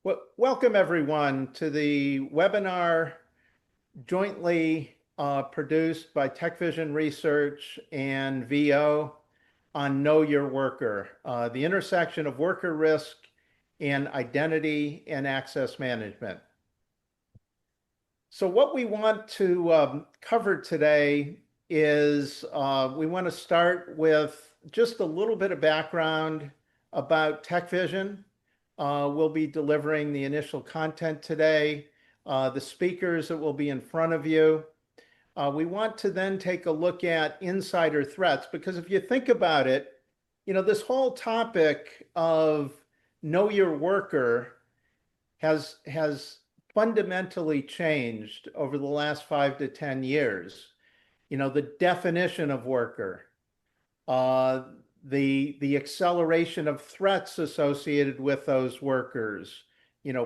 Well, welcome everyone to the webinar jointly produced by TechVision Research and VO on Know Your Worker, the intersection of worker risk and identity and access management. So what we want to cover today is we want to start with just a little bit of background about TechVision. We'll be delivering the initial content today, the speakers that will be in front of you. We want to then take a look at insider threats, because if you think about it, this whole topic of know your worker has fundamentally changed over the last 5 to 10 years. The definition of worker, uh, the acceleration of threats associated with those workers,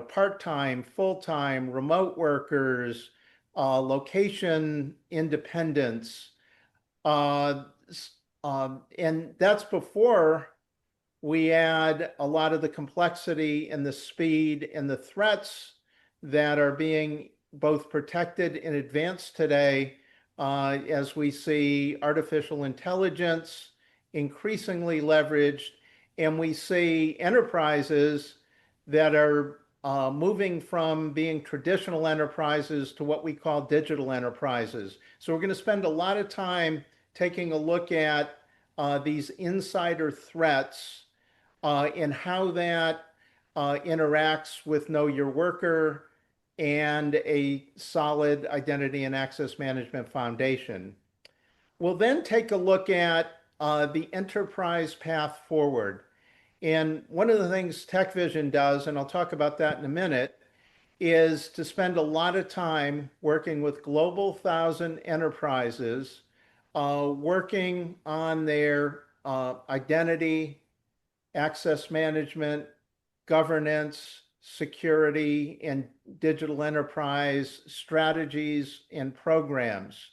part-time, full-time, remote workers, location independence. Uh, and that's before we add a lot of the complexity and the speed and the threats that are being both protected in advance today, as we see artificial intelligence increasingly leveraged, and we see enterprises that are moving from being traditional enterprises to what we call digital enterprises. So we're going to spend a lot of time taking a look at these insider threats and how that interacts with Know Your Worker and a solid identity and access management foundation. We'll then take a look at the enterprise path forward. And one of the things TechVision does, and I'll talk about that in a minute, is to spend a lot of time working with global 1,000 enterprises, working on their identity, access management, governance, security, and digital enterprise strategies and programs.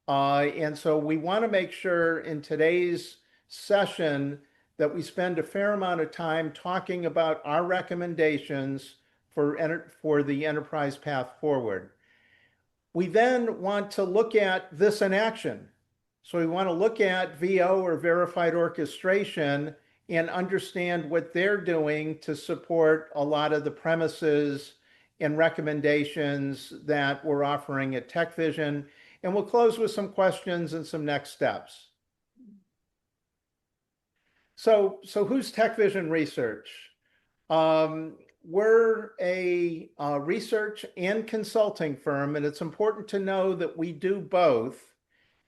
And so we want to make sure in today's session that we spend a fair amount of time talking about our recommendations for the enterprise path forward. We then want to look at this in action. So we want to look at VO, or verified orchestration, and understand what they're doing to support a lot of the premises and recommendations that we're offering at TechVision. And we'll close with some questions and some next steps. So who's TechVision Research? We're a research and consulting firm, and it's important to know that we do both.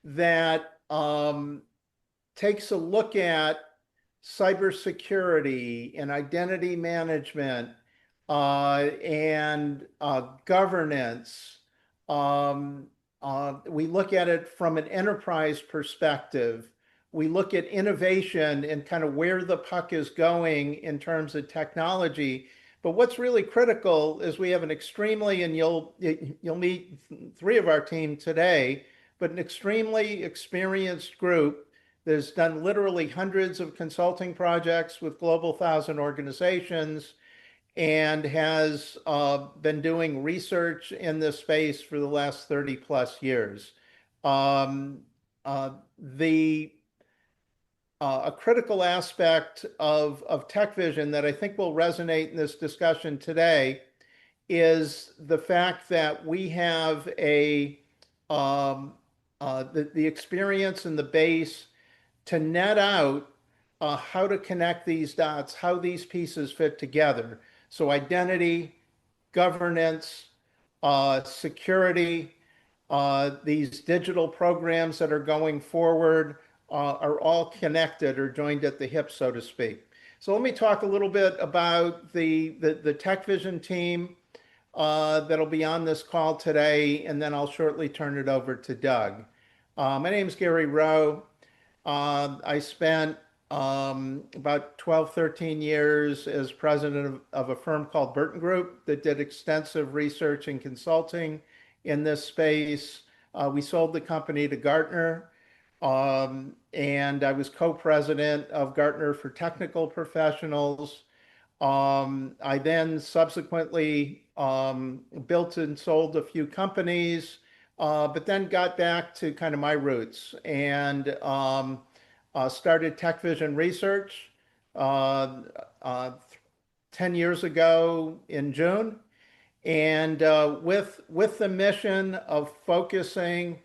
That takes a look at cybersecurity and identity management and governance. We look at it from an enterprise perspective. We look at innovation and kind of where the puck is going in terms of technology. But what's really critical is we have an extremely, and you'll meet three of our team today, but an extremely experienced group that has done literally hundreds of consulting projects with global 1,000 organizations and has been doing research in this space for the last 30 plus years. A critical aspect of TechVision that I think will resonate in this discussion today is the fact that we have the experience and the base to net out how to connect these dots, how these pieces fit together. So identity, governance, security, these digital programs that are going forward are all connected or joined at the hip, so to speak. So let me talk a little bit about the TechVision team that'll be on this call today, and then I'll shortly turn it over to Doug. My name is Gary Rowe. I spent about 12, 13 years as president of a firm called Burton Group that did extensive research and consulting in this space. We sold the company to Gartner, and I was co-president of Gartner for Technical Professionals. I then subsequently built and sold a few companies, but then got back to kind of my roots and started TechVision Research uh, uh, 10 years ago in June. And with the mission of focusing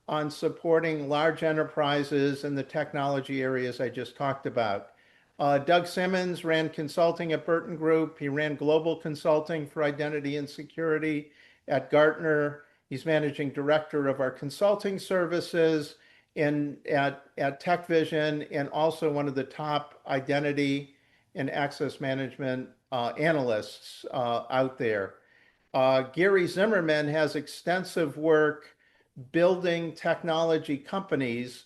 on supporting large enterprises in the technology areas I just talked about. Doug Simmons ran consulting at Burton Group. He ran global consulting for identity and security at Gartner. He's managing director of our consulting services at TechVision, and also one of the top identity and access management analysts out there. Gary Zimmerman has extensive work building technology companies,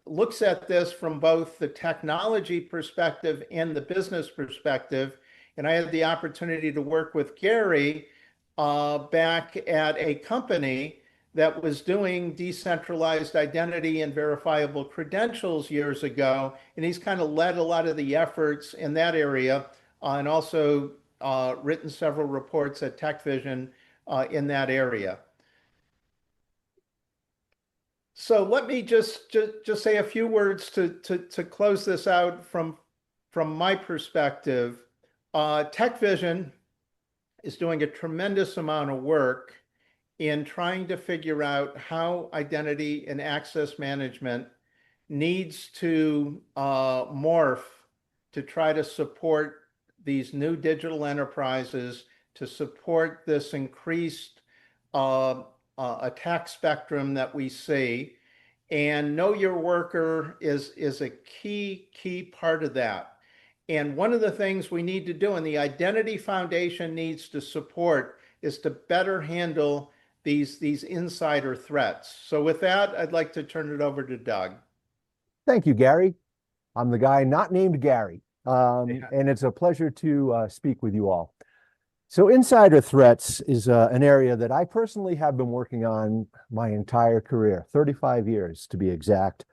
looks at this from both the technology perspective and the business perspective. And I had the opportunity to work with Gary back at a company that was doing decentralized identity and verifiable credentials years ago. And he's kind of led a lot of the efforts in that area and also written several reports at TechVision in that area. So let me just say a few words to close this out from my perspective. TechVision is doing a tremendous amount of work in trying to figure out how identity and access management needs to morph to try to support these new digital enterprises, to support this increased attack spectrum that we see. And know your worker is a key part of that. And one of the things we need to do, and the Identity Foundation needs to support, is to better handle these insider threats. So with that, I'd like to turn it over to Doug. Thank you, Gary. I'm the guy not named Gary, Yeah. and it's a pleasure to speak with you all. So insider threats is an area that I personally have been working on my entire career, 35 years to be exact.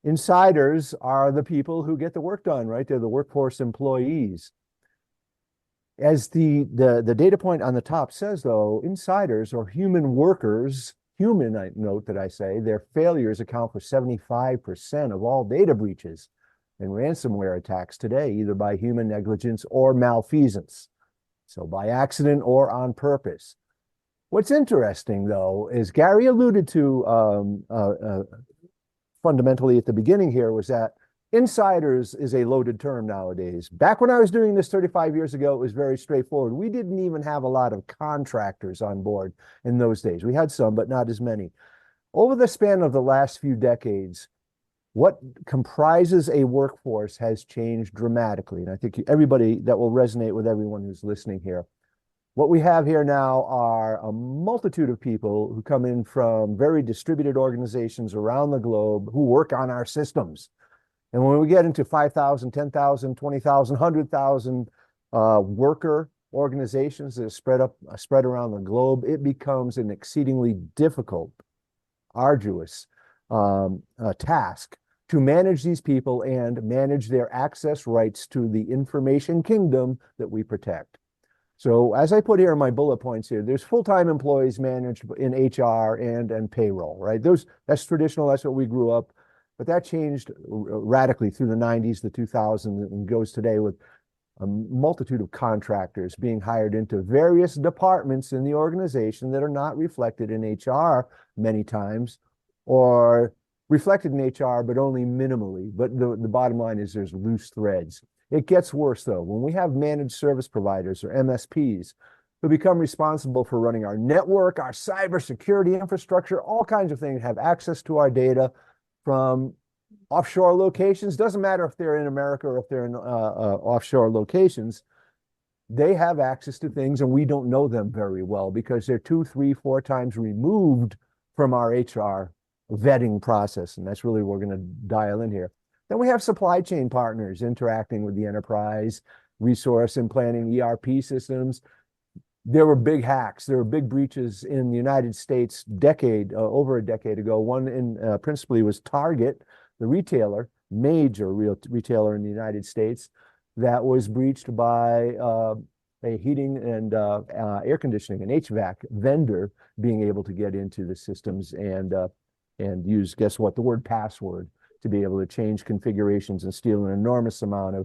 Insiders are the people who get the work done, right? They're the workforce employees. As the data point on the top says, though, insiders or human workers, human, I note that I say, their failures account for 75% of all data breaches and ransomware attacks today, either by human negligence or malfeasance. So by accident or on purpose. What's interesting, though, is Gary alluded to fundamentally at the beginning here, was that insiders is a loaded term nowadays. Back when I was doing this 35 years ago, it was very straightforward. We didn't even have a lot of contractors on board in those days. We had some, but not as many. Over the span of the last few decades, what comprises a workforce has changed dramatically. And I think everybody that will resonate with everyone who's listening here. What we have here now are a multitude of people who come in from very distributed organizations around the globe who work on our systems. And when we get into 5,000, 10,000, 20,000, 100,000 worker organizations that are spread around the globe, it becomes an exceedingly difficult, arduous task to manage these people and manage their access rights to the information kingdom that we protect. So as I put here in my bullet points here, there's full-time employees managed in HR and payroll, right? That's traditional, that's what we grew up, but that changed radically through the 90s, the 2000s, and goes today with a multitude of contractors being hired into various departments in the organization that are not reflected in HR many times, or reflected in HR, but only minimally. But the bottom line is there's loose threads. It gets worse, though. When we have managed service providers or MSPs who become responsible for running our network, our cybersecurity infrastructure, all kinds of things, have access to our data from offshore locations. Doesn't matter if they're in America or if they're in offshore locations. They have access to things, and we don't know them very well because they're 2, 3, 4 times removed from our HR vetting process. And that's really what we're going to dial in here. Then we have supply chain partners interacting with the enterprise, resource and planning, ERP systems. There were big hacks. There were big breaches in the United States over a decade ago. One principally was Target, the retailer, major retailer in the United States. that was breached by a heating and air conditioning, an HVAC vendor being able to get into the systems and use, guess what, the word password to be able to change configurations and steal an enormous amount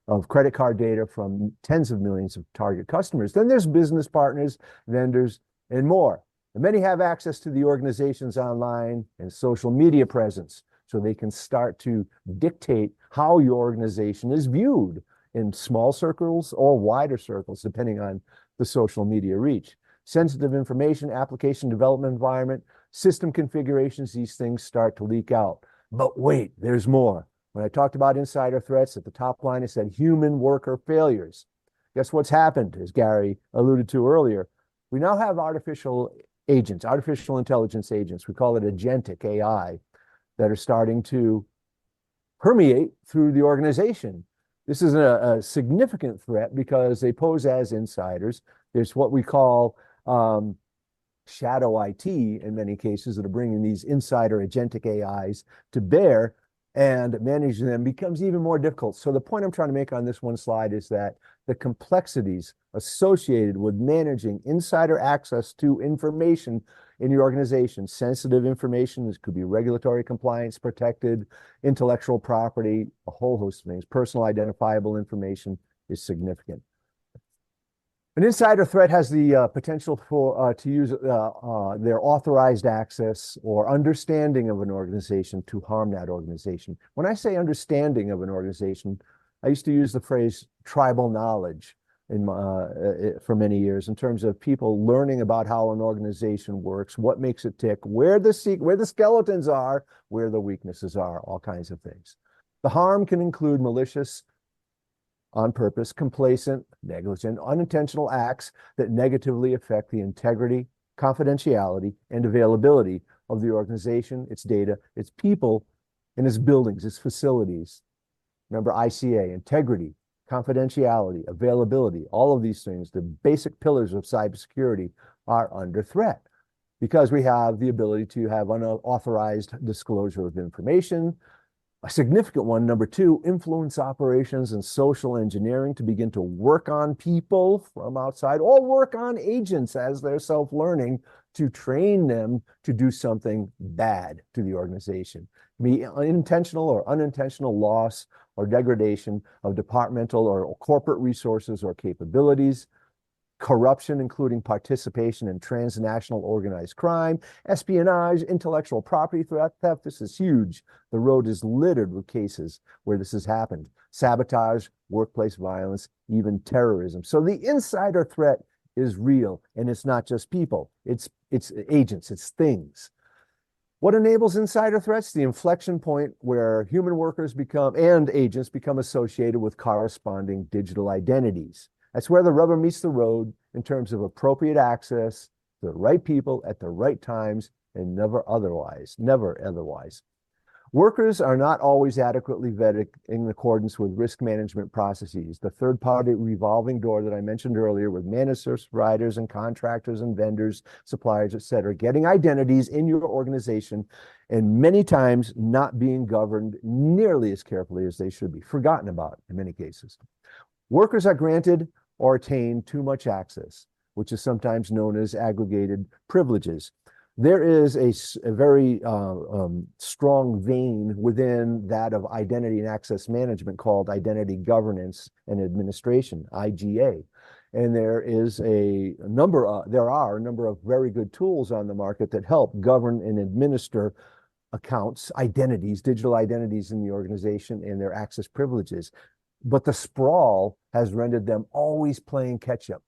of credit card data from tens of millions of target customers. Then there's business partners, vendors, and more. And many have access to the organization's online and social media presence, so they can start to dictate how your organization is viewed in small circles or wider circles, depending on the social media reach. Sensitive information, application development environment, system configurations, these things start to leak out. But wait, there's more. When I talked about insider threats, at the top line, I said human worker failures. Guess what's happened, as Gary alluded to earlier? We now have artificial agents, artificial intelligence agents. We call it agentic AI, that are starting to permeate through the organization. This is a significant threat because they pose as insiders. There's what we call shadow IT in many cases that are bringing these insider agentic AIs to bear, and managing them becomes even more difficult. So the point I'm trying to make on this one slide is that the complexities associated with managing insider access to information in your organization, sensitive information, this could be regulatory compliance protected, intellectual property, a whole host of things, personal identifiable information, is significant. An insider threat has the potential for to use their authorized access or understanding of an organization to harm that organization. When I say understanding of an organization, I used to use the phrase tribal knowledge for many years in terms of people learning about how an organization works, what makes it tick, where the skeletons are, where the weaknesses are, all kinds of things. The harm can include malicious, on purpose, complacent, negligent, unintentional acts that negatively affect the integrity, confidentiality, and availability of the organization, its data, its people, and its buildings, its facilities. Remember ICA, integrity, confidentiality, availability, all of these things, the basic pillars of cybersecurity, are under threat because we have the ability to have unauthorized disclosure of information. A significant one, number two, influence operations and social engineering to begin to work on people from outside or work on agents as they're self-learning to train them to do something bad to the organization. Be intentional or unintentional loss or degradation of departmental or corporate resources or capabilities, corruption, including participation in transnational organized crime, espionage, intellectual property theft. This is huge. The road is littered with cases where this has happened. Sabotage, workplace violence, even terrorism. So the insider threat is real, and it's not just people. It's agents, it's things. What enables insider threats? The inflection point where human workers and agents become associated with corresponding digital identities. That's where the rubber meets the road in terms of appropriate access to the right people at the right times and never otherwise. Workers are not always adequately vetted in accordance with risk management processes. The third-party revolving door that I mentioned earlier with managed service providers and contractors and vendors, suppliers, et cetera, getting identities in your organization and many times not being governed nearly as carefully as they should be, forgotten about in many cases. Workers are granted or attain too much access, which is sometimes known as aggregated privileges. There is a very strong vein within that of identity and access management called identity governance and administration, IGA. And there are a number of very good tools on the market that help govern and administer accounts, identities, digital identities in the organization and their access privileges. But the sprawl has rendered them always playing catch up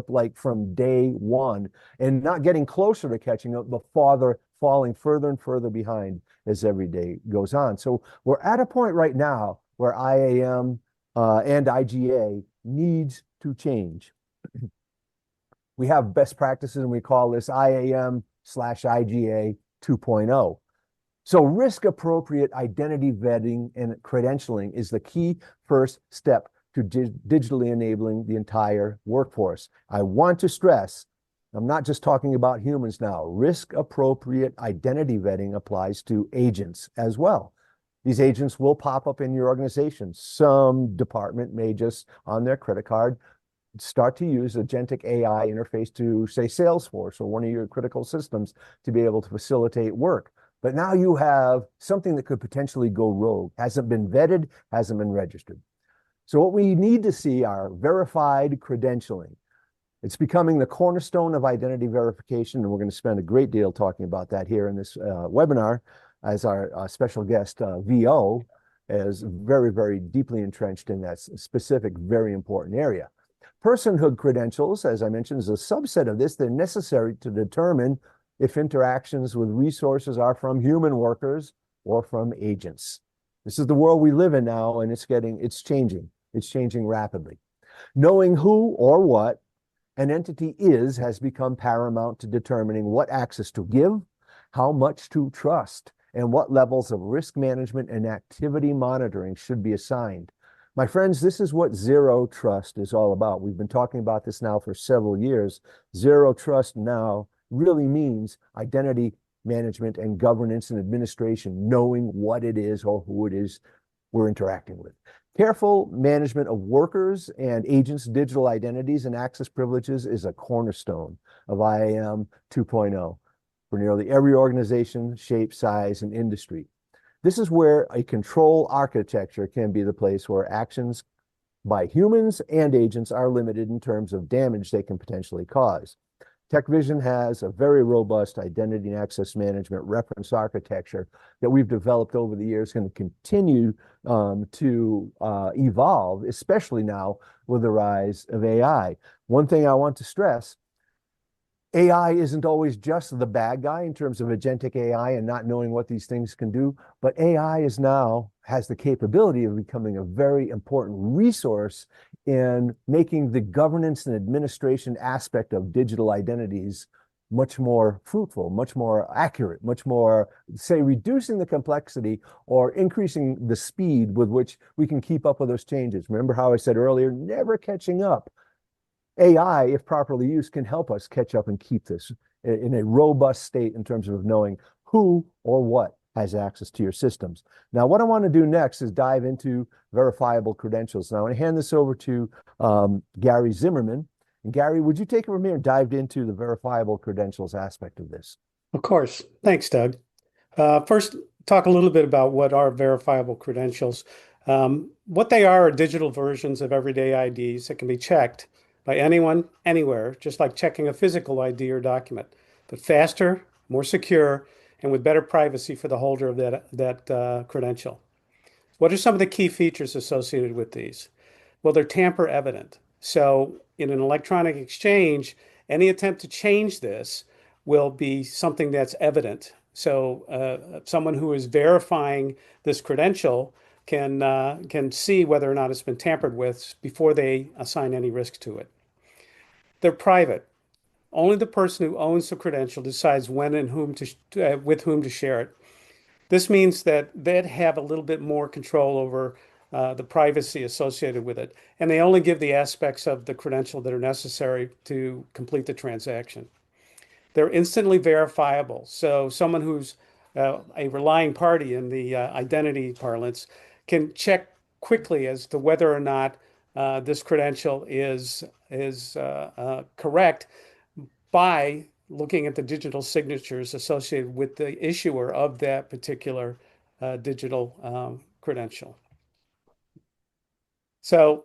like from day one and not getting closer to catching up, but falling further and further behind as every day goes on. So we're at a point right now where IAM and IGA needs to change. We have best practices and we call this IAM/IGA 2.0. So risk-appropriate identity vetting and credentialing is the key first step to digitally enabling the entire workforce. I want to stress, I'm not just talking about humans now. Risk-appropriate identity vetting applies to agents as well. These agents will pop up in your organization. Some department may just on their credit card start to use agentic AI interface to, say, Salesforce or one of your critical systems to be able to facilitate work. But now you have something that could potentially go rogue, hasn't been vetted, hasn't been registered. So what we need to see are verified credentialing. It's becoming the cornerstone of identity verification, and we're going to spend a great deal talking about that here in this webinar as our special guest, VO, is very, very deeply entrenched in that specific, very important area. Personhood credentials, as I mentioned, is a subset of this. They're necessary to determine if interactions with resources are from human workers or from agents. This is the world we live in now, and it's changing rapidly. Knowing who or what an entity is has become paramount to determining what access to give, how much to trust, and what levels of risk management and activity monitoring should be assigned. My friends, this is what zero trust is all about. We've been talking about this now for several years. Zero trust now really means identity management and governance and administration, knowing what it is or who it is we're interacting with. Careful management of workers and agents' digital identities and access privileges is a cornerstone of IAM 2.0 for nearly every organization, shape, size, and industry. This is where a control architecture can be the place where actions by humans and agents are limited in terms of damage they can potentially cause. TechVision has a very robust identity and access management reference architecture that we've developed over the years, going to continue to evolve, especially now with the rise of AI. One thing I want to stress, AI isn't always just the bad guy in terms of agentic AI and not knowing what these things can do, but AI is now has the capability of becoming a very important resource in making the governance and administration aspect of digital identities much more fruitful, much more accurate, much more, say, reducing the complexity or increasing the speed with which we can keep up with those changes. Remember how I said earlier, never catching up. AI, if properly used, can help us catch up and keep this in a robust state in terms of knowing who or what has access to your systems. Now, what I want to do next is dive into verifiable credentials. Now, I want to hand this over to Gary Zimmerman. And Gary, would you take it from here and dive into the verifiable credentials aspect of this? Of course. Thanks, Doug. First, talk a little bit about what are verifiable credentials. What they are digital versions of everyday IDs that can be checked by anyone, anywhere, just like checking a physical ID or document, but faster, more secure, and with better privacy for the holder of that credential. What are some of the key features associated with these? Well, they're tamper evident. So in an electronic exchange, any attempt to change this will be something that's evident. So someone who is verifying this credential can see whether or not it's been tampered with before they assign any risk to it. They're private. Only the person who owns the credential decides when and with whom to share it. This means that they'd have a little bit more control over the privacy associated with it, and they only give the aspects of the credential that are necessary to complete the transaction. They're instantly verifiable, so someone who's a relying party in the identity parlance can check quickly as to whether or not this credential is correct by looking at the digital signatures associated with the issuer of that particular digital credential. So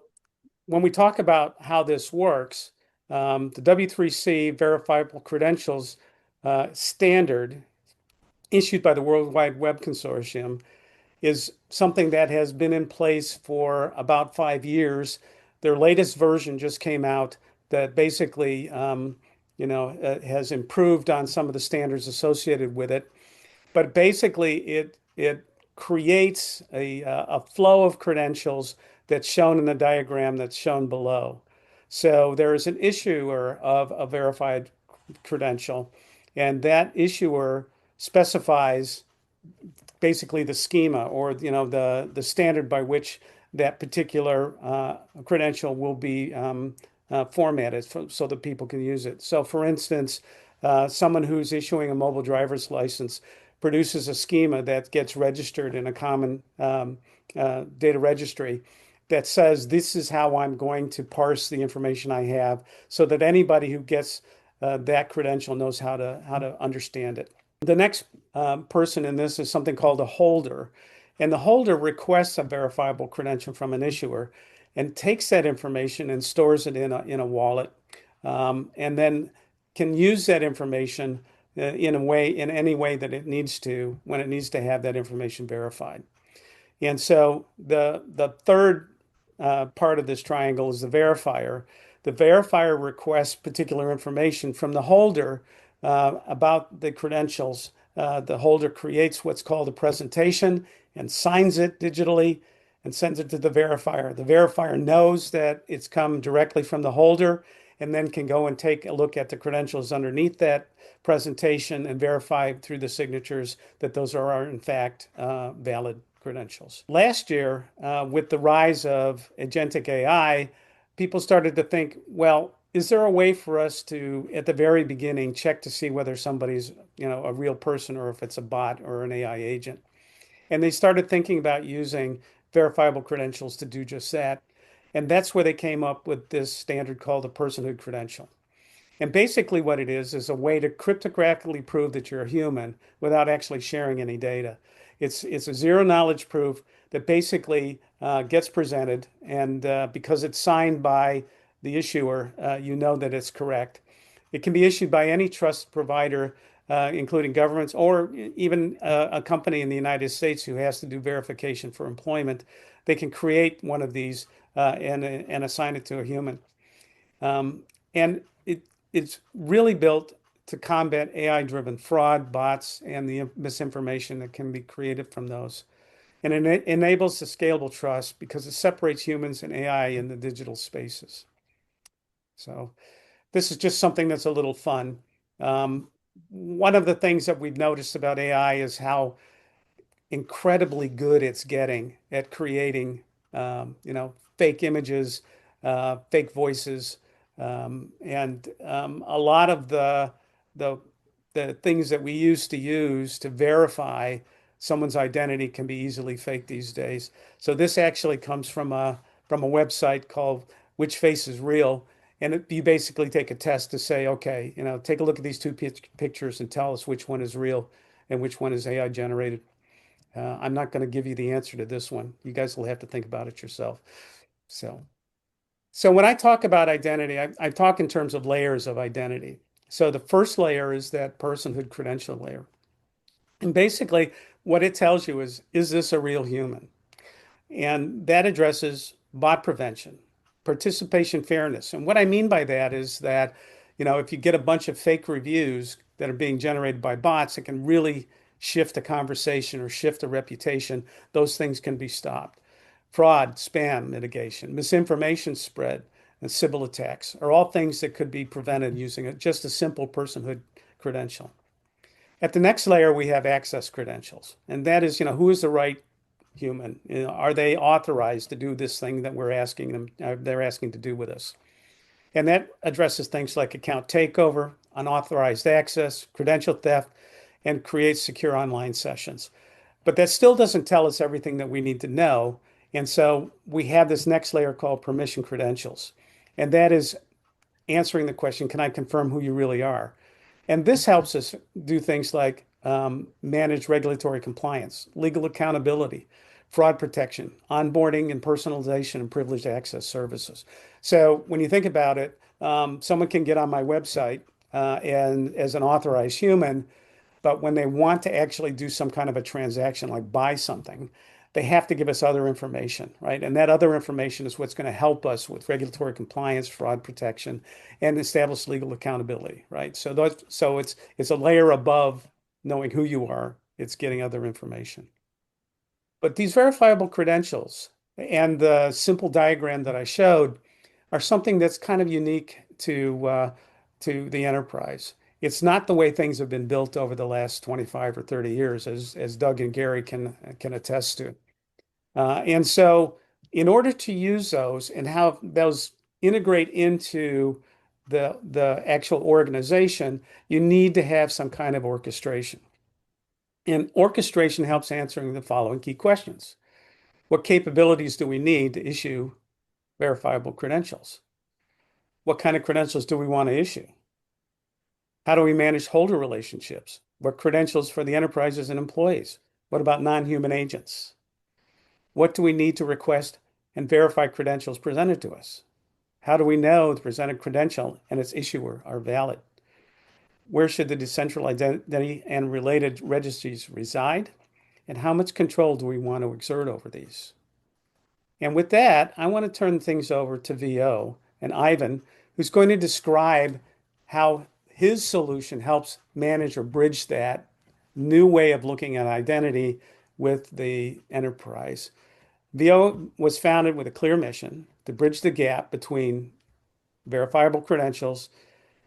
when we talk about how this works, the W3C verifiable credentials standard issued by the World Wide Web Consortium is something that has been in place for about 5 years. Their latest version just came out that basically, has improved on some of the standards associated with it. But basically, it creates a flow of credentials that's shown in the diagram that's shown below. So there is an issuer of a verified credential, and that issuer specifies basically the schema or the standard by which that particular credential will be formatted so that people can use it. So for instance, someone who's issuing a mobile driver's license produces a schema that gets registered in a common data registry that says this is how I'm going to parse the information I have so that anybody who gets that credential knows how to understand it. The next person in this is something called a holder. And the holder requests a verifiable credential from an issuer and takes that information and stores it in a wallet, and then can use that information in any way that it needs to when it needs to have that information verified. And so the third part of this triangle is the verifier. The verifier requests particular information from the holder about the credentials. The holder creates what's called a presentation and signs it digitally and sends it to the verifier. The verifier knows that it's come directly from the holder and then can go and take a look at the credentials underneath that presentation and verify through the signatures that those are in fact valid credentials. Last year, with the rise of agentic AI, people started to think, well, is there a way for us to, at the very beginning, check to see whether somebody's, a real person or if it's a bot or an AI agent? And they started thinking about using verifiable credentials to do just that. And that's where they came up with this standard called a personhood credential. And basically what it is a way to cryptographically prove that you're a human without actually sharing any data. It's a zero knowledge proof that basically gets presented, and because it's signed by the issuer, you know that it's correct. It can be issued by any trust provider, including governments, or even a company in the United States who has to do verification for employment. They can create one of these and assign it to a human. And it's really built to combat AI-driven fraud, bots, and the misinformation that can be created from those. And it enables the scalable trust because it separates humans and AI in the digital spaces. So this is just something that's a little fun. One of the things that we've noticed about AI is how incredibly good it's getting at creating, fake images, fake voices, and a lot of the the things that we used to use to verify someone's identity can be easily faked these days. So this actually comes from a website called Which Face is Real, and you basically take a test to say, okay, take a look at these two pictures and tell us which one is real and which one is AI generated. I'm not going to give you the answer to this one. You guys will have to think about it yourself. So when I talk about identity, I talk in terms of layers of identity. So the first layer is that personhood credential layer. And basically, what it tells you is this a real human? And that addresses bot prevention, participation fairness. And what I mean by that is that, if you get a bunch of fake reviews that are being generated by bots, it can really shift a conversation or shift a reputation. Those things can be stopped. Fraud, spam mitigation, misinformation spread, and Sybil attacks are all things that could be prevented using just a simple personhood credential. At the next layer, we have access credentials. And that is, who is the right human? Are they authorized to do this thing that we're asking them, they're asking to do with us? And that addresses things like account takeover, unauthorized access, credential theft, and creates secure online sessions. But that still doesn't tell us everything that we need to know. And so we have this next layer called permission credentials. And that is answering the question, can I confirm who you really are? And this helps us do things like manage regulatory compliance, legal accountability, fraud protection, onboarding and personalization and privileged access services. So when you think about it, someone can get on my website and as an authorized human, but when they want to actually do some kind of a transaction, like buy something, they have to give us other information, right? And that other information is what's going to help us with regulatory compliance, fraud protection, and establish legal accountability, right? So it's a layer above knowing who you are. It's getting other information. But these verifiable credentials and the simple diagram that I showed are something that's kind of unique to the enterprise. It's not the way things have been built over the last 25 or 30 years, as Doug and Gary can attest to. And so in order to use those and how those integrate into the actual organization, you need to have some kind of orchestration. And orchestration helps answering the following key questions. What capabilities do we need to issue verifiable credentials? What kind of credentials do we want to issue? How do we manage holder relationships? What credentials for the enterprises and employees? What about non-human agents? What do we need to request and verify credentials presented to us? How do we know the presented credential and its issuer are valid? Where should the decentralized identity and related registries reside? And how much control do we want to exert over these? And with that, I want to turn things over to VO and Ivan, who's going to describe how his solution helps manage or bridge that new way of looking at identity with the enterprise. VO was founded with a clear mission to bridge the gap between verifiable credentials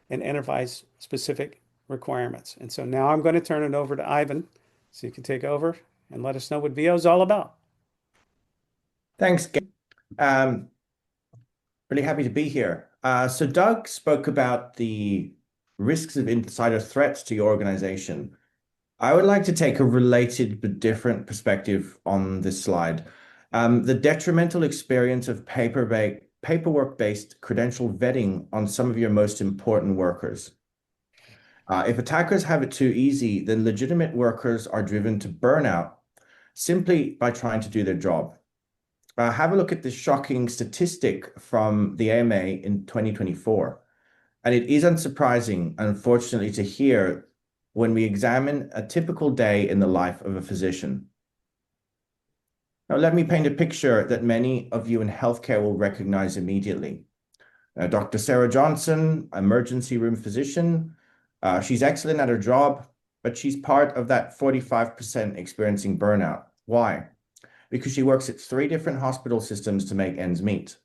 and enterprise-specific requirements. And so now I'm going to turn it over to Ivan so you can take over and let us know what VO is all about. Thanks, Gabe. Really happy to be here. So Doug spoke about the risks of insider threats to your organization. I would like to take a related but different perspective on this slide. The detrimental experience of paperwork-based credential vetting on some of your most important workers. If attackers have it too easy, then legitimate workers are driven to burnout simply by trying to do their job. Have a look at this shocking statistic from the AMA in 2024. And it is unsurprising, unfortunately, to hear when we examine a typical day in the life of a physician. Now, let me paint a picture that many of you in healthcare will recognize immediately. Dr. Sarah Johnson, emergency room physician, she's excellent at her job, but she's part of that 45% experiencing burnout. Why? Because she works at 3 different hospital systems to make ends meet.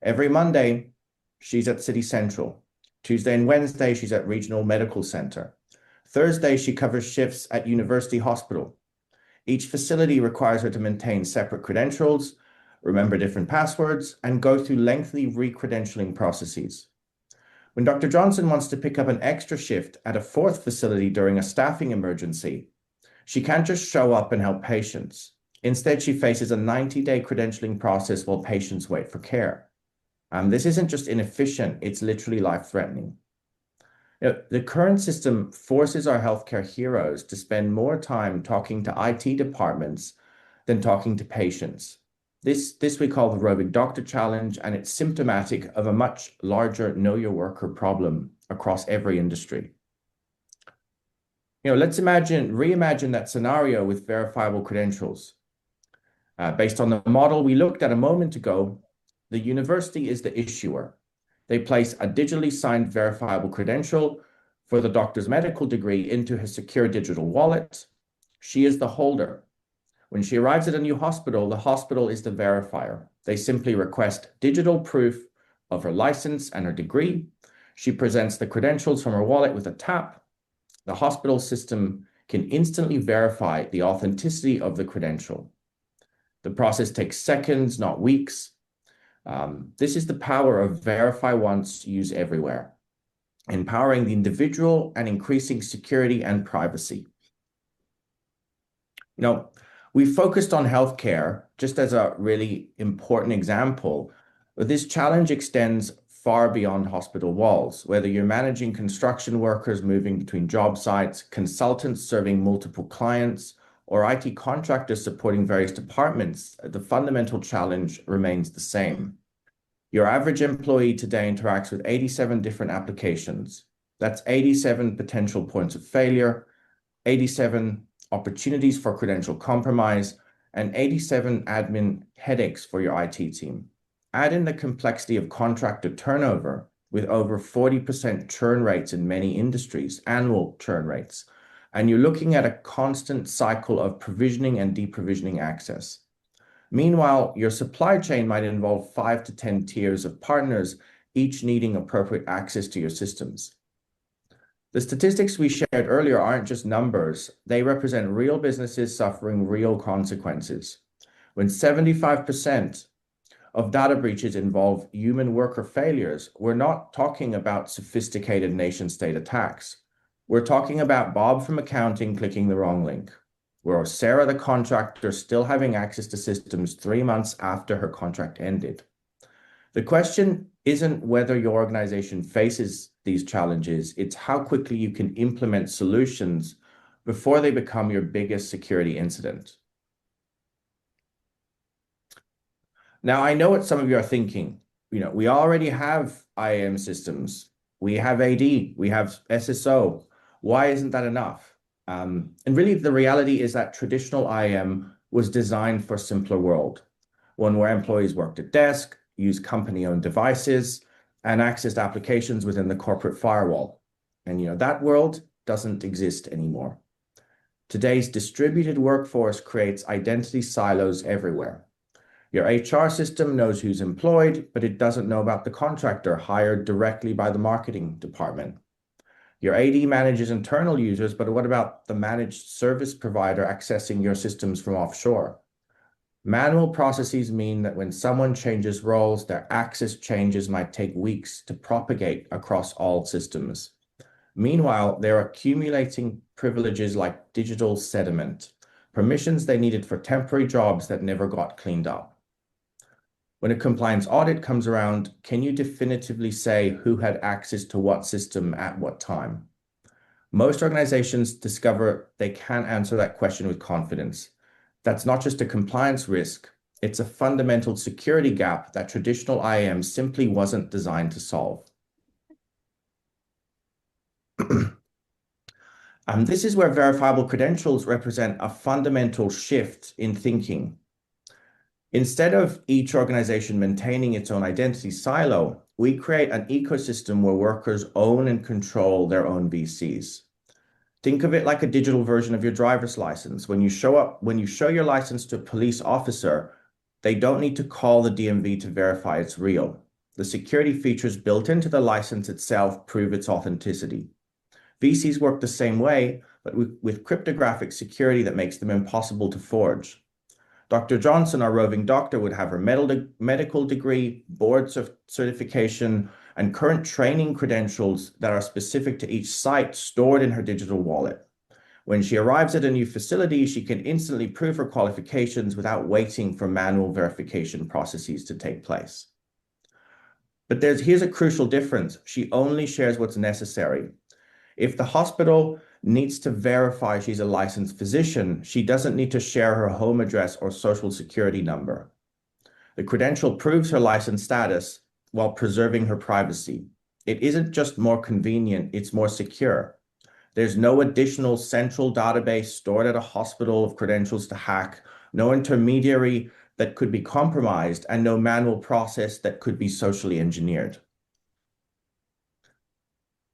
Every Monday, she's at City Central. Tuesday and Wednesday, she's at Regional Medical Center. Thursday, she covers shifts at University Hospital. Each facility requires her to maintain separate credentials, remember different passwords, and go through lengthy re-credentialing processes. When Dr. Johnson wants to pick up an extra shift at a 4th facility during a staffing emergency, she can't just show up and help patients. Instead, she faces a 90-day credentialing process while patients wait for care. This isn't just inefficient, it's literally life-threatening. The current system forces our healthcare heroes to spend more time talking to IT departments than talking to patients. This we call the roving doctor challenge, and it's symptomatic of a much larger know your worker problem across every industry. Let's reimagine that scenario with verifiable credentials. Based on the model we looked at a moment ago, the university is the issuer. They place a digitally signed verifiable credential for the doctor's medical degree into her secure digital wallet. She is the holder. When she arrives at a new hospital, the hospital is the verifier. They simply request digital proof of her license and her degree. She presents the credentials from her wallet with a tap. The hospital system can instantly verify the authenticity of the credential. The process takes seconds, not weeks. This is the power of verify once, use everywhere, empowering the individual and increasing security and privacy. We focused on healthcare just as a really important example, but this challenge extends far beyond hospital walls. Whether you're managing construction workers moving between job sites, consultants serving multiple clients, or IT contractors supporting various departments, the fundamental challenge remains the same. Your average employee today interacts with 87 different applications. That's 87 potential points of failure, 87 opportunities for credential compromise, and 87 admin headaches for your IT team. Add in the complexity of contractor turnover with over 40% churn rates in many industries, annual churn rates, and you're looking at a constant cycle of provisioning and deprovisioning access. Meanwhile, your supply chain might involve 5 to 10 tiers of partners, each needing appropriate access to your systems. The statistics we shared earlier aren't just numbers. They represent real businesses suffering real consequences. When 75% of data breaches involve human worker failures, we're not talking about sophisticated nation-state attacks. We're talking about Bob from accounting clicking the wrong link, where Sarah, the contractor, still having access to systems 3 months after her contract ended. The question isn't whether your organization faces these challenges, it's how quickly you can implement solutions before they become your biggest security incident. Now, I know what some of you are thinking. We already have IAM systems. We have AD, we have SSO. Why isn't that enough? And really, the reality is that traditional IAM was designed for a simpler world, one where employees worked at desk, used company-owned devices, and accessed applications within the corporate firewall. And that world doesn't exist anymore. Today's distributed workforce creates identity silos everywhere. Your HR system knows who's employed, but it doesn't know about the contractor hired directly by the marketing department. Your AD manages internal users, but what about the managed service provider accessing your systems from offshore? Manual processes mean that when someone changes roles, their access changes might take weeks to propagate across all systems. Meanwhile, they're accumulating privileges like digital sediment, permissions they needed for temporary jobs that never got cleaned up. When a compliance audit comes around, can you definitively say who had access to what system at what time? Most organizations discover they can't answer that question with confidence. That's not just a compliance risk, it's a fundamental security gap that traditional IAM simply wasn't designed to solve. This is where verifiable credentials represent a fundamental shift in thinking. Instead of each organization maintaining its own identity silo, we create an ecosystem where workers own and control their own VCs. Think of it like a digital version of your driver's license. When you show your license to a police officer, they don't need to call the DMV to verify it's real. The security features built into the license itself prove its authenticity. VCs work the same way, but with cryptographic security that makes them impossible to forge. Dr. Johnson, our roving doctor, would have her medical degree, board certification, and current training credentials that are specific to each site stored in her digital wallet. When she arrives at a new facility, she can instantly prove her qualifications without waiting for manual verification processes to take place. But here's a crucial difference. She only shares what's necessary. If the hospital needs to verify she's a licensed physician, she doesn't need to share her home address or social security number. The credential proves her license status while preserving her privacy. It isn't just more convenient, it's more secure. There's no additional central database stored at a hospital of credentials to hack, no intermediary that could be compromised, and no manual process that could be socially engineered.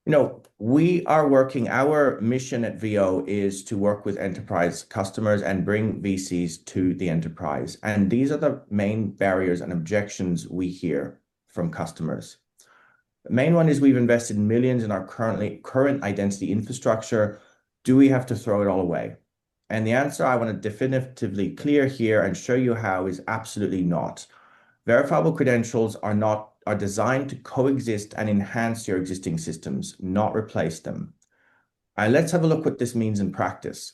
Our mission at VO is to work with enterprise customers and bring VCs to the enterprise. And these are the main barriers and objections we hear from customers. The main one is we've invested millions in our current identity infrastructure. Do we have to throw it all away? And the answer I want to definitively clear here and show you how is absolutely not. Verifiable credentials are designed to coexist and enhance your existing systems, not replace them. And let's have a look what this means in practice.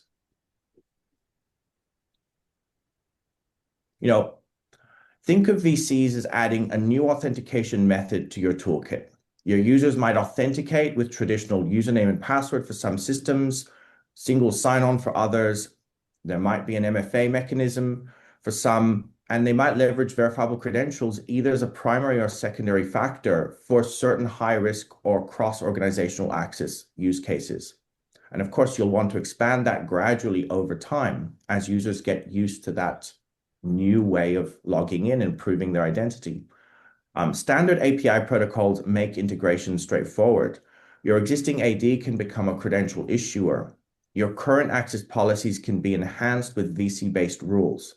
Think of VCs as adding a new authentication method to your toolkit. Your users might authenticate with traditional username and password for some systems, single sign-on for others. There might be an MFA mechanism for some, and they might leverage verifiable credentials either as a primary or secondary factor for certain high-risk or cross-organizational access use cases. And of course, you'll want to expand that gradually over time as users get used to that new way of logging in and proving their identity. Standard API protocols make integration straightforward. Your existing AD can become a credential issuer. Your current access policies can be enhanced with VC-based rules.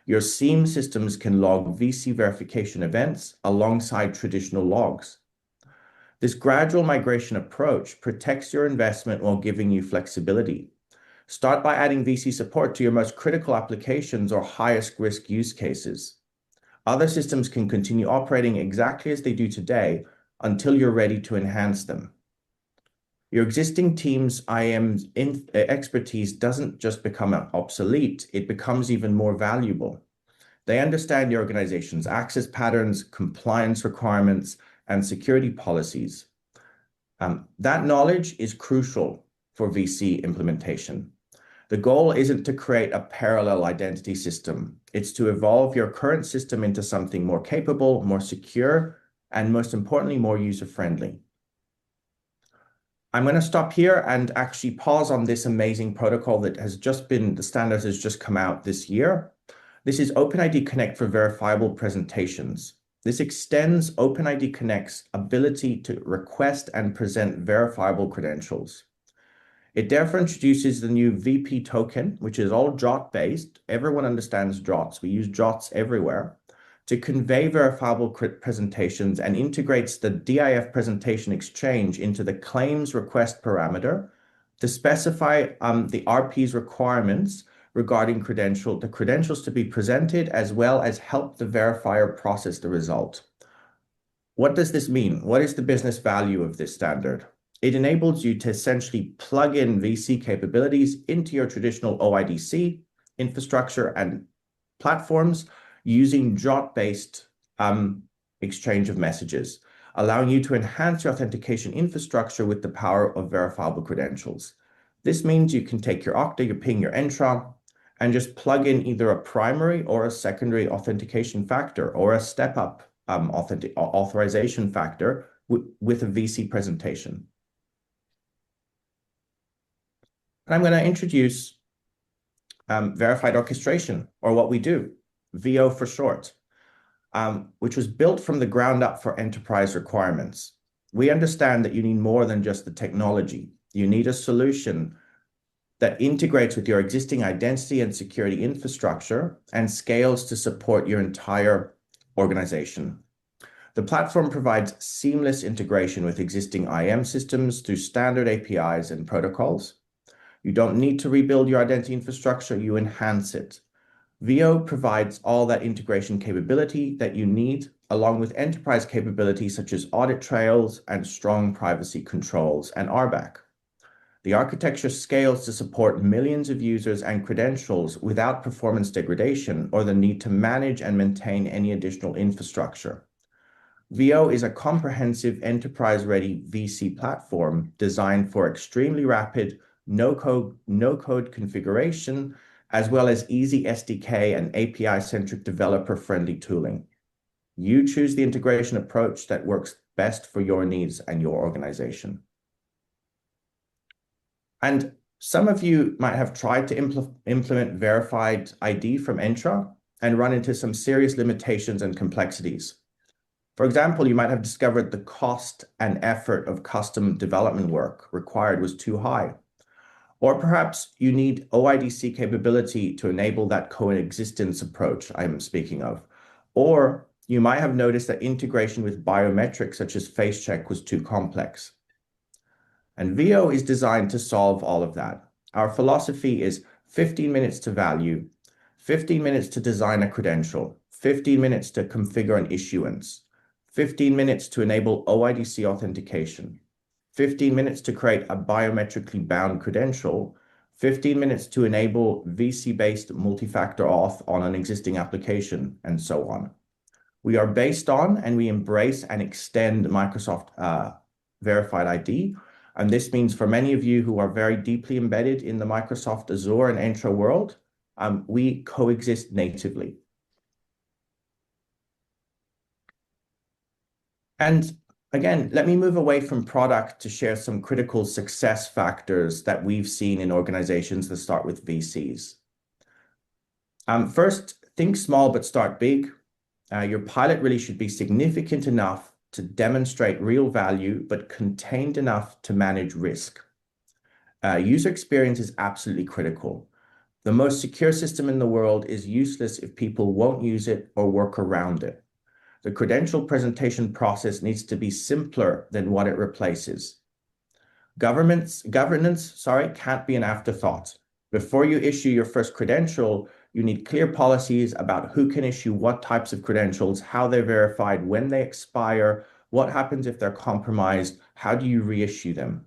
Your SIEM systems can log VC verification events alongside traditional logs. This gradual migration approach protects your investment while giving you flexibility. Start by adding VC support to your most critical applications or highest risk use cases. Other systems can continue operating exactly as they do today until you're ready to enhance them. Your existing team's IAM expertise doesn't just become obsolete, it becomes even more valuable. They understand your organization's access patterns, compliance requirements, and security policies. That knowledge is crucial for VC implementation. The goal isn't to create a parallel identity system. It's to evolve your current system into something more capable, more secure, and most importantly, more user-friendly. I'm going to stop here and actually pause on this amazing protocol that has just been, the standard has just come out this year. This is OpenID Connect for verifiable presentations. This extends OpenID Connect's ability to request and present verifiable credentials. It therefore introduces the new VP token, which is all JOT-based. Everyone understands JOTs. We use JOTs everywhere to convey verifiable presentations, and integrates the DIF presentation exchange into the claims request parameter to specify the RP's requirements regarding the credentials to be presented, as well as help the verifier process the result. What does this mean? What is the business value of this standard? It enables you to essentially plug in VC capabilities into your traditional OIDC infrastructure and platforms using JOT-based exchange of messages, allowing you to enhance your authentication infrastructure with the power of verifiable credentials. This means you can take your Okta, your Ping, your Entra, and just plug in either a primary or a secondary authentication factor, or a step-up authorization factor with a VC presentation. And I'm going to introduce verified orchestration, or what we do, VO for short, which was built from the ground up for enterprise requirements. We understand that you need more than just the technology. You need a solution that integrates with your existing identity and security infrastructure and scales to support your entire organization. The platform provides seamless integration with existing IAM systems through standard APIs and protocols. You don't need to rebuild your identity infrastructure, you enhance it. VO provides all that integration capability that you need, along with enterprise capabilities such as audit trails and strong privacy controls and RBAC. The architecture scales to support millions of users and credentials without performance degradation or the need to manage and maintain any additional infrastructure. VO is a comprehensive enterprise-ready VC platform designed for extremely rapid no-code configuration, as well as easy SDK and API-centric developer-friendly tooling. You choose the integration approach that works best for your needs and your organization. And some of you might have tried to implement verified ID from Entra and run into some serious limitations and complexities. For example, you might have discovered the cost and effort of custom development work required was too high. Or perhaps you need OIDC capability to enable that coexistence approach I'm speaking of. Or you might have noticed that integration with biometrics such as face check was too complex. And VO is designed to solve all of that. Our philosophy is 15 minutes to value, 15 minutes to design a credential, 15 minutes to configure an issuance, 15 minutes to enable OIDC authentication, 15 minutes to create a biometrically bound credential, 15 minutes to enable VC-based multi-factor auth on an existing application, and so on. We are based on and we embrace and extend Microsoft Verified ID. And this means for many of you who are very deeply embedded in the Microsoft Azure and Entra world, we coexist natively. And again, let me move away from product to share some critical success factors that we've seen in organizations that start with VCs. First, think small but start big. Your pilot really should be significant enough to demonstrate real value, but contained enough to manage risk. User experience is absolutely critical. The most secure system in the world is useless if people won't use it or work around it. The credential presentation process needs to be simpler than what it replaces. Governance, can't be an afterthought. Before you issue your first credential, you need clear policies about who can issue what types of credentials, how they're verified, when they expire, what happens if they're compromised, how do you reissue them.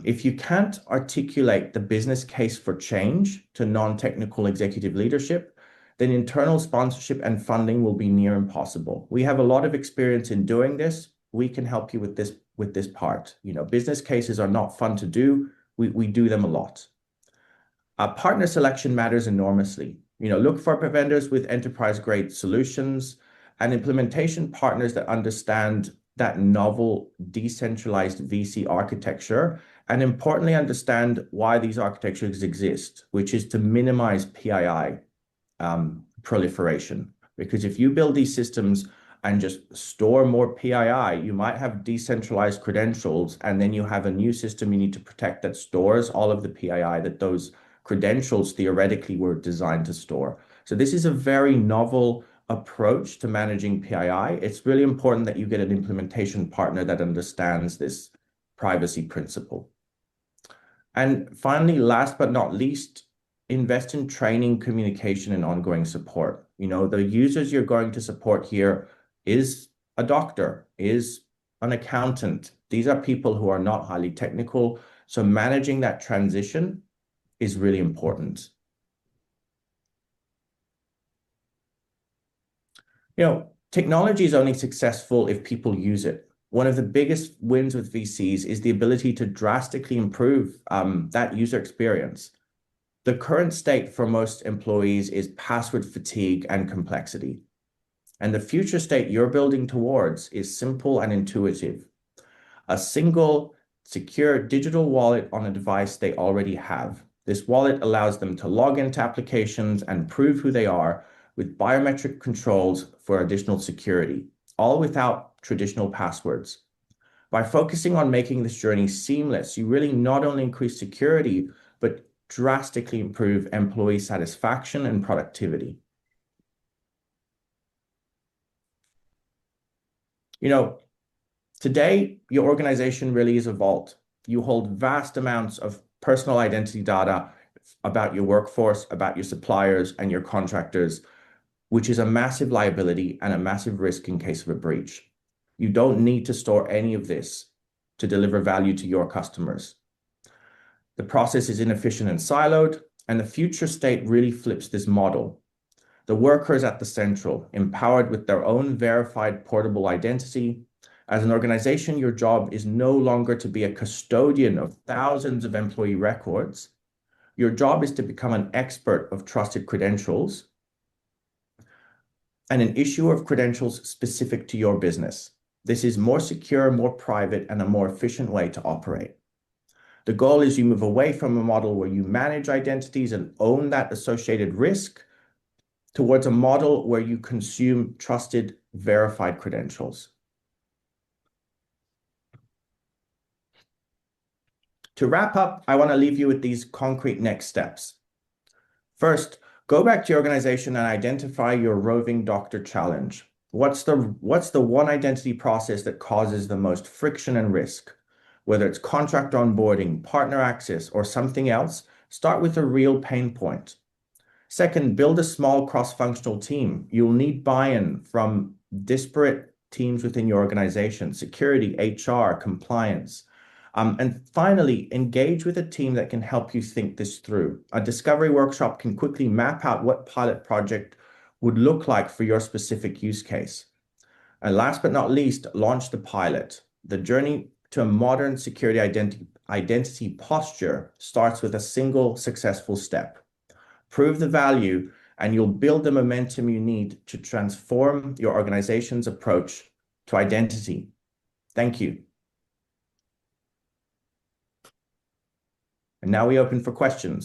If you can't articulate the business case for change to non-technical executive leadership, then internal sponsorship and funding will be near impossible. We have a lot of experience in doing this. We can help you with this part. Business cases are not fun to do. We do them a lot. Partner selection matters enormously. Look for vendors with enterprise-grade solutions and implementation partners that understand that novel decentralized VC architecture, and importantly, understand why these architectures exist, which is to minimize PII proliferation. Because if you build these systems and just store more PII, you might have decentralized credentials, and then you have a new system you need to protect that stores all of the PII that those credentials theoretically were designed to store. So this is a very novel approach to managing PII. It's really important that you get an implementation partner that understands this privacy principle. And finally, last but not least, invest in training, communication, and ongoing support. The users you're going to support here is a doctor, is an accountant. These are people who are not highly technical. So managing that transition is really important. Technology is only successful if people use it. One of the biggest wins with VCs is the ability to drastically improve that user experience. The current state for most employees is password fatigue and complexity. And the future state you're building towards is simple and intuitive. A single, secure digital wallet on a device they already have. This wallet allows them to log into applications and prove who they are, with biometric controls for additional security, all without traditional passwords. By focusing on making this journey seamless, you really not only increase security, but drastically improve employee satisfaction and productivity. Today, your organization really is a vault. You hold vast amounts of personal identity data about your workforce, about your suppliers and your contractors, which is a massive liability and a massive risk in case of a breach. You don't need to store any of this to deliver value to your customers. The process is inefficient and siloed, and the future state really flips this model. The worker is at the central, empowered with their own verified portable identity. As an organization, your job is no longer to be a custodian of thousands of employee records. Your job is to become an expert of trusted credentials and an issuer of credentials specific to your business. This is more secure, more private, and a more efficient way to operate. The goal is you move away from a model where you manage identities and own that associated risk towards a model where you consume trusted, verified credentials. To wrap up, I want to leave you with these concrete next steps. First, go back to your organization and identify your roving doctor challenge. What's the one identity process that causes the most friction and risk? Whether it's contract onboarding, partner access, or something else, start with a real pain point. Second, build a small cross-functional team. You'll need buy-in from disparate teams within your organization, security, HR, compliance. And finally, engage with a team that can help you think this through. A discovery workshop can quickly map out what pilot project would look like for your specific use case. And last but not least, launch the pilot. The journey to a modern security identity posture starts with a single successful step. Prove the value, and you'll build the momentum you need to transform your organization's approach to identity. Thank you. And now we open for questions.